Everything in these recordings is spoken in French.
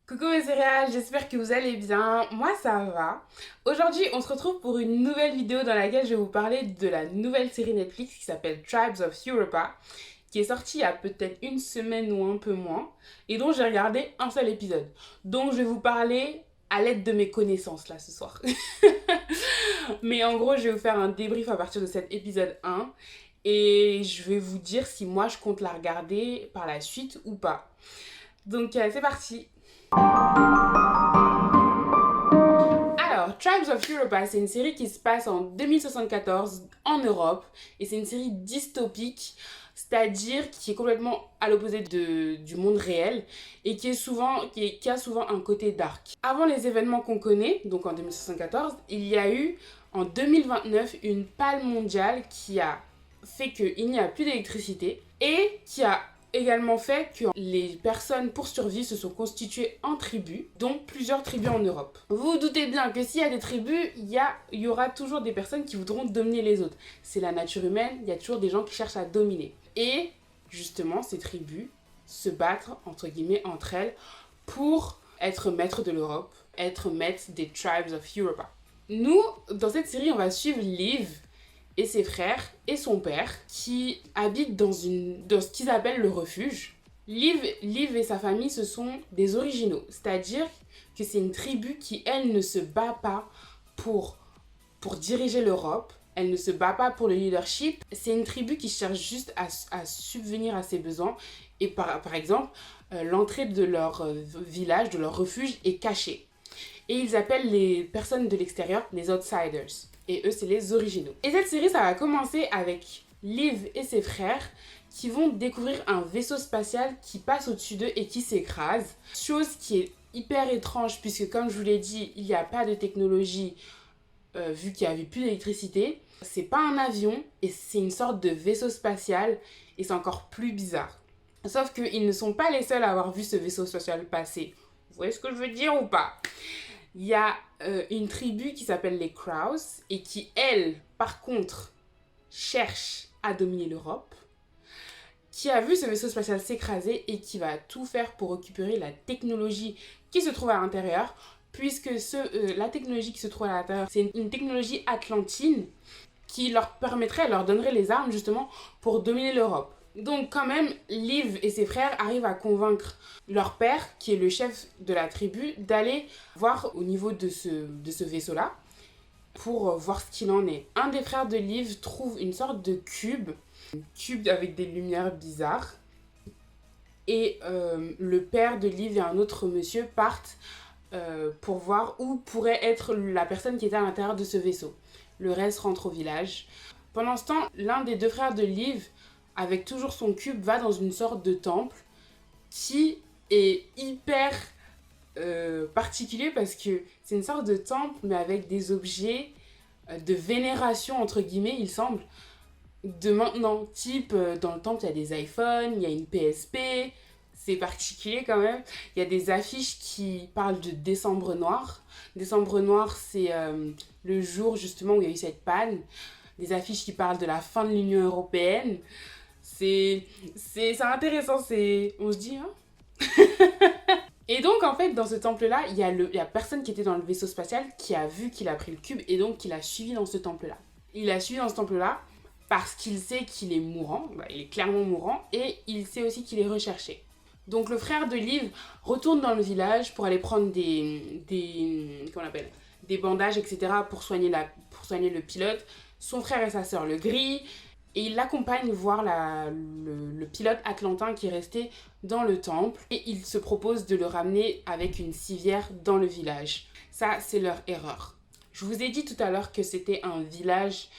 Coucou mes céréales, j'espère que vous allez bien. Moi ça va. Aujourd'hui on se retrouve pour une nouvelle vidéo dans laquelle je vais vous parler de la nouvelle série Netflix qui s'appelle Tribes of Europa, qui est sortie il y a peut-être une semaine ou un peu moins, et dont j'ai regardé un seul épisode. Donc je vais vous parler à l'aide de mes connaissances là ce soir. Mais en gros je vais vous faire un débrief à partir de cet épisode 1, et je vais vous dire si moi je compte la regarder par la suite ou pas. Donc c'est parti. Alors, Tribes of Europa, c'est une série qui se passe en 2074 en Europe, et c'est une série dystopique, c'est-à-dire qui est complètement à l'opposé du monde réel et qui a souvent un côté dark. Avant les événements qu'on connaît, donc en 2074, il y a eu en 2029 une panne mondiale qui a fait qu'il n'y a plus d'électricité et qui a également fait que les personnes pour survivre se sont constituées en tribus, dont plusieurs tribus en Europe. Vous vous doutez bien que s'il y a des tribus, il y aura toujours des personnes qui voudront dominer les autres. C'est la nature humaine, il y a toujours des gens qui cherchent à dominer. Et justement, ces tribus se battent, entre guillemets, entre elles pour être maîtres de l'Europe, être maîtres des Tribes of Europa. Nous, dans cette série, on va suivre Liv et ses frères et son père qui habitent dans ce qu'ils appellent le refuge. Liv et sa famille, ce sont des originaux, c'est-à-dire que c'est une tribu qui, elle, ne se bat pas pour diriger l'Europe, elle ne se bat pas pour le leadership, c'est une tribu qui cherche juste à subvenir à ses besoins. Et par exemple, l'entrée de leur village, de leur refuge est cachée. Et ils appellent les personnes de l'extérieur les outsiders. Et eux, c'est les originaux. Et cette série, ça va commencer avec Liv et ses frères qui vont découvrir un vaisseau spatial qui passe au-dessus d'eux et qui s'écrase. Chose qui est hyper étrange puisque, comme je vous l'ai dit, il n'y a pas de technologie vu qu'il n'y avait plus d'électricité. C'est pas un avion et c'est une sorte de vaisseau spatial et c'est encore plus bizarre. Sauf qu'ils ne sont pas les seuls à avoir vu ce vaisseau spatial passer. Vous voyez ce que je veux dire ou pas? Il y a une tribu qui s'appelle les Crows et qui, elle, par contre, cherche à dominer l'Europe, qui a vu ce vaisseau spatial s'écraser et qui va tout faire pour récupérer la technologie qui se trouve à l'intérieur, puisque la technologie qui se trouve à l'intérieur, c'est une technologie atlantine qui leur donnerait les armes justement pour dominer l'Europe. Donc quand même, Liv et ses frères arrivent à convaincre leur père, qui est le chef de la tribu, d'aller voir au niveau de ce vaisseau-là pour voir ce qu'il en est. Un des frères de Liv trouve une sorte de cube avec des lumières bizarres. Et le père de Liv et un autre monsieur partent pour voir où pourrait être la personne qui était à l'intérieur de ce vaisseau. Le reste rentre au village. Pendant ce temps, l'un des deux frères de Liv, avec toujours son cube, va dans une sorte de temple qui est hyper particulier parce que c'est une sorte de temple mais avec des objets de vénération entre guillemets, il semble, de maintenant. Type, dans le temple, il y a des iPhones, il y a une PSP, c'est particulier quand même. Il y a des affiches qui parlent de Décembre Noir. Décembre Noir, c'est le jour justement où il y a eu cette panne. Des affiches qui parlent de la fin de l'Union européenne. C'est intéressant, on se dit, hein. Et donc, en fait, dans ce temple-là, il y a personne qui était dans le vaisseau spatial qui a vu qu'il a pris le cube et donc qui l'a suivi dans ce temple-là. Il l'a suivi dans ce temple-là parce qu'il sait qu'il est mourant, il est clairement mourant, et il sait aussi qu'il est recherché. Donc le frère de Liv retourne dans le village pour aller prendre comment on appelle, des bandages, etc. pour soigner le pilote. Son frère et sa sœur le grillent, et il l'accompagne voir le pilote atlantin qui est resté dans le temple. Et il se propose de le ramener avec une civière dans le village. Ça, c'est leur erreur. Je vous ai dit tout à l'heure que c'était un village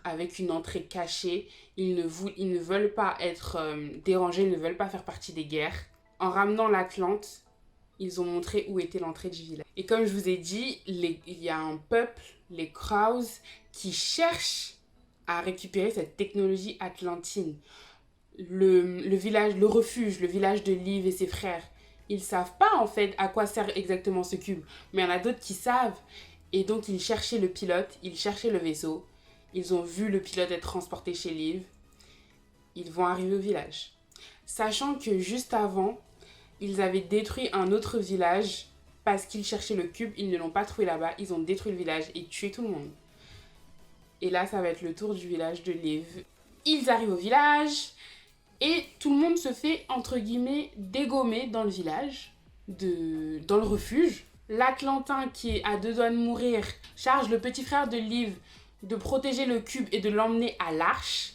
avec une entrée cachée. Ils ne veulent pas être dérangés, ils ne veulent pas faire partie des guerres. En ramenant l'Atlante, ils ont montré où était l'entrée du village. Et comme je vous ai dit, il y a un peuple, les Crows, qui cherchent à récupérer cette technologie atlantine. Le village, le refuge, le village de Liv et ses frères, ils savent pas en fait à quoi sert exactement ce cube. Mais il y en a d'autres qui savent. Et donc ils cherchaient le pilote, ils cherchaient le vaisseau. Ils ont vu le pilote être transporté chez Liv. Ils vont arriver au village. Sachant que juste avant, Ils avaient détruit un autre village parce qu'ils cherchaient le cube, ils ne l'ont pas trouvé là-bas, ils ont détruit le village et tué tout le monde. Et là, ça va être le tour du village de Liv. Ils arrivent au village et tout le monde se fait, entre guillemets, dégommer dans le village, dans le refuge. L'Atlantin, qui est à deux doigts de mourir, charge le petit frère de Liv de protéger le cube et de l'emmener à l'arche.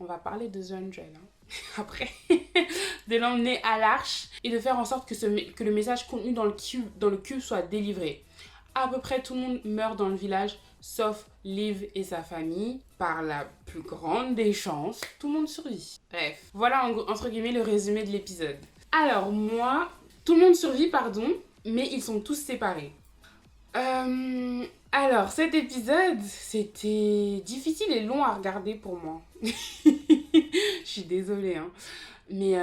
On va parler de The Angel, après. De l'emmener à l'arche et de faire en sorte que le message contenu dans le cube soit délivré. À peu près tout le monde meurt dans le village, sauf Liv et sa famille. Par la plus grande des chances, tout le monde survit. Bref, voilà entre guillemets le résumé de l'épisode. Alors tout le monde survit, pardon, mais ils sont tous séparés. Alors, cet épisode, c'était difficile et long à regarder pour moi. Je suis désolée, mais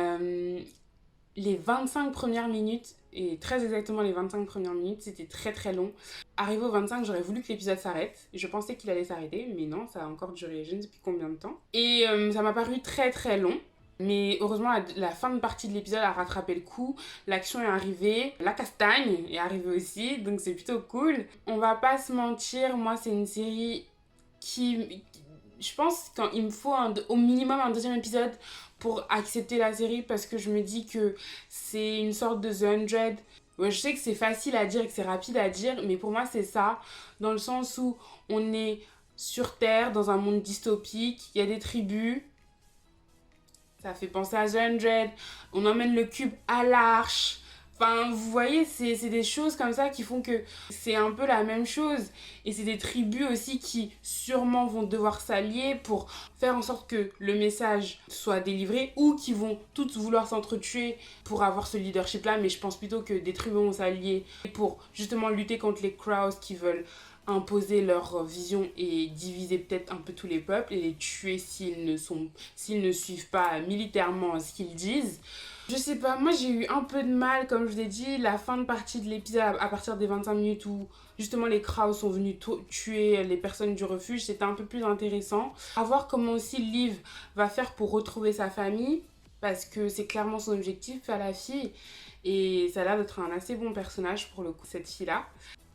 les 25 premières minutes, et très exactement les 25 premières minutes, c'était très très long. Arrivé au 25, j'aurais voulu que l'épisode s'arrête. Je pensais qu'il allait s'arrêter, mais non, ça a encore duré je ne sais plus combien de temps. Et ça m'a paru très très long. Mais heureusement, la fin de partie de l'épisode a rattrapé le coup. L'action est arrivée. La castagne est arrivée aussi. Donc c'est plutôt cool. On va pas se mentir. Moi, c'est une série qui... Je pense qu'il me faut au minimum un deuxième épisode pour accepter la série. Parce que je me dis que c'est une sorte de The 100. Ouais, je sais que c'est facile à dire et que c'est rapide à dire. Mais pour moi, c'est ça. Dans le sens où on est sur Terre, dans un monde dystopique. Il y a des tribus. Ça fait penser à The 100. On emmène le cube à l'arche. Enfin, vous voyez, c'est des choses comme ça qui font que c'est un peu la même chose. Et c'est des tribus aussi qui sûrement vont devoir s'allier pour faire en sorte que le message soit délivré ou qui vont toutes vouloir s'entretuer pour avoir ce leadership-là. Mais je pense plutôt que des tribus vont s'allier pour justement lutter contre les Crows qui veulent imposer leur vision et diviser peut-être un peu tous les peuples et les tuer s'ils ne suivent pas militairement ce qu'ils disent. Je sais pas, moi j'ai eu un peu de mal, comme je vous ai dit, la fin de partie de l'épisode à partir des 25 minutes où justement les Crows sont venus tuer les personnes du refuge, c'était un peu plus intéressant. À voir comment aussi Liv va faire pour retrouver sa famille, parce que c'est clairement son objectif, faire la fille, et ça a l'air d'être un assez bon personnage pour le coup, cette fille-là.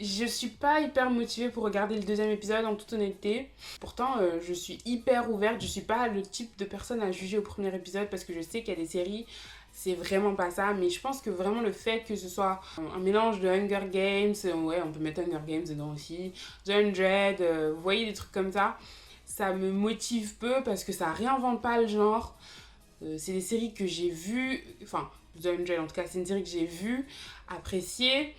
Je suis pas hyper motivée pour regarder le deuxième épisode en toute honnêteté. Pourtant, je suis hyper ouverte. Je suis pas le type de personne à juger au premier épisode parce que je sais qu'il y a des séries, c'est vraiment pas ça. Mais je pense que vraiment le fait que ce soit un mélange de Hunger Games, ouais, on peut mettre Hunger Games dedans aussi, The 100, vous voyez des trucs comme ça, ça me motive peu parce que ça réinvente pas le genre. C'est des séries que j'ai vues, enfin, The 100 en tout cas, c'est une série que j'ai vue, appréciée.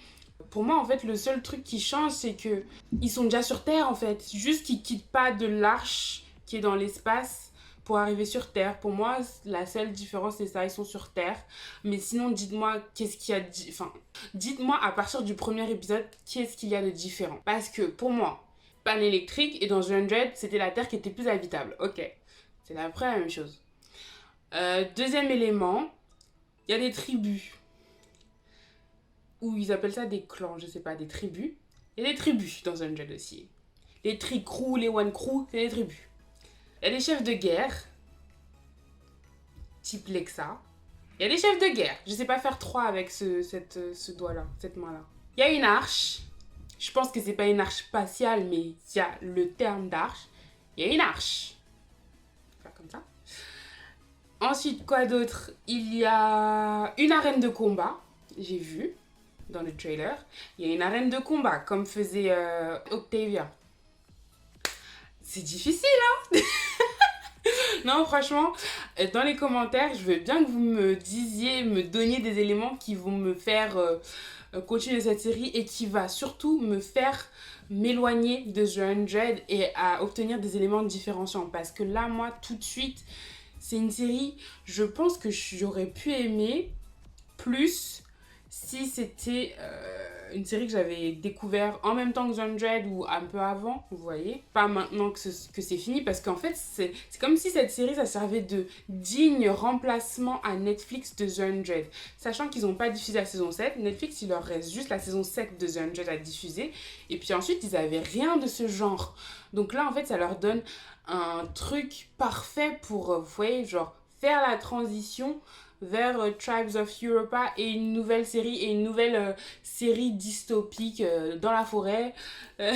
Pour moi, en fait, le seul truc qui change, c'est que ils sont déjà sur Terre, en fait. Juste qu'ils quittent pas de l'arche qui est dans l'espace pour arriver sur Terre. Pour moi, la seule différence, c'est ça, ils sont sur Terre. Mais sinon, dites-moi, qu'est-ce qu'il y a dites-moi, à partir du premier épisode, qu'est-ce qu'il y a de différent. Parce que, pour moi, panne électrique, et dans The 100, c'était la Terre qui était plus habitable. Ok, c'est à peu près la même chose. Deuxième élément, il y a des tribus. Ou ils appellent ça des clans, je sais pas, des tribus. Il y a des tribus dans The 100 aussi. Les Tri-Crew, les One-Crew, c'est des tribus. Il y a des chefs de guerre, type Lexa. Il y a des chefs de guerre. Je sais pas faire 3 avec ce doigt-là, cette main-là. Il y a une arche. Je pense que c'est pas une arche spatiale, mais il y a le terme d'arche. Il y a une arche. Faire comme ça. Ensuite, quoi d'autre? Il y a une arène de combat. J'ai vu dans le trailer. Il y a une arène de combat, comme faisait Octavia. C'est difficile, hein? Non, franchement, dans les commentaires, je veux bien que vous me donniez des éléments qui vont me faire continuer cette série et qui va surtout me faire m'éloigner de The 100 et à obtenir des éléments différenciants. Parce que là, moi, tout de suite, c'est une série, je pense que j'aurais pu aimer plus si c'était une série que j'avais découvert en même temps que The 100 ou un peu avant, vous voyez. Pas maintenant que c'est fini, parce qu'en fait, c'est comme si cette série, ça servait de digne remplacement à Netflix de The 100. Sachant qu'ils n'ont pas diffusé la saison 7, Netflix, il leur reste juste la saison 7 de The 100 à diffuser. Et puis ensuite, ils n'avaient rien de ce genre. Donc là, en fait, ça leur donne un truc parfait pour, vous voyez, genre, faire la transition vers Tribes of Europa et une nouvelle série série dystopique dans la forêt. Euh,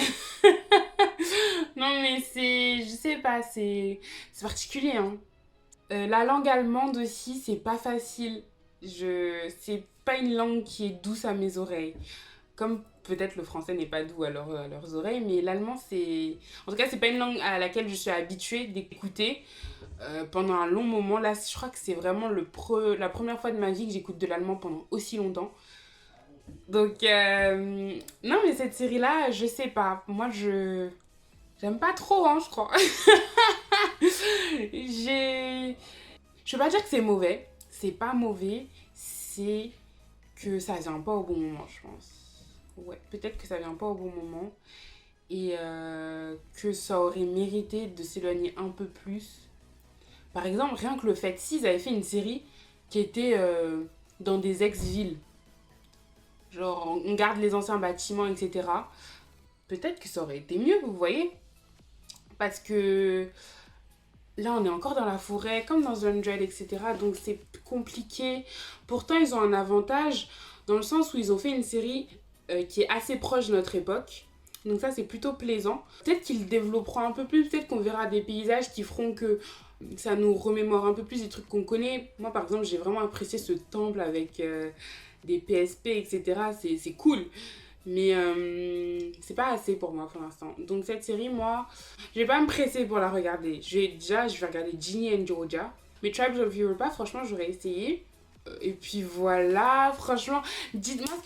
non mais je sais pas, c'est particulier hein. La langue allemande aussi, c'est pas facile. C'est pas une langue qui est douce à mes oreilles. Comme peut-être le français n'est pas doux à leurs oreilles, mais l'allemand, c'est... En tout cas, c'est pas une langue à laquelle je suis habituée d'écouter pendant un long moment. Là, je crois que c'est vraiment la première fois de ma vie que j'écoute de l'allemand pendant aussi longtemps. Donc, non, mais cette série-là, je sais pas. Moi, j'aime pas trop, hein, je crois. J'ai... Je veux pas dire que c'est mauvais. C'est pas mauvais. C'est que ça vient pas au bon moment, je pense. Ouais, peut-être que ça vient pas au bon moment. Et que ça aurait mérité de s'éloigner un peu plus. Par exemple, rien que le fait s'ils avaient fait une série qui était dans des ex-villes. Genre, on garde les anciens bâtiments, etc. Peut-être que ça aurait été mieux, vous voyez. Parce que là, on est encore dans la forêt, comme dans 100, etc. Donc, c'est compliqué. Pourtant, ils ont un avantage dans le sens où ils ont fait une série qui est assez proche de notre époque. Donc ça, c'est plutôt plaisant. Peut-être qu'ils développeront un peu plus. Peut-être qu'on verra des paysages qui feront que ça nous remémore un peu plus des trucs qu'on connaît. Moi, par exemple, j'ai vraiment apprécié ce temple avec des PSP, etc. C'est cool. Mais c'est pas assez pour moi pour l'instant. Donc cette série, moi, je vais pas me presser pour la regarder. Je vais regarder Ginny and Georgia. Mais Tribes of Europa, franchement, j'aurais essayé. Et puis voilà, franchement, dites-moi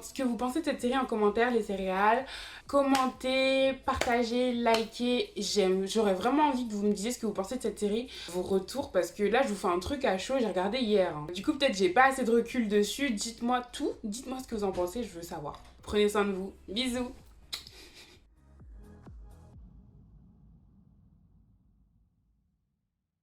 ce que vous pensez de cette série en commentaire, les céréales. Commentez, partagez, likez, j'aime. J'aurais vraiment envie que vous me disiez ce que vous pensez de cette série, vos retours, parce que là, je vous fais un truc à chaud, j'ai regardé hier. Hein. Du coup, peut-être j'ai pas assez de recul dessus. Dites-moi tout, dites-moi ce que vous en pensez, je veux savoir. Prenez soin de vous. Bisous.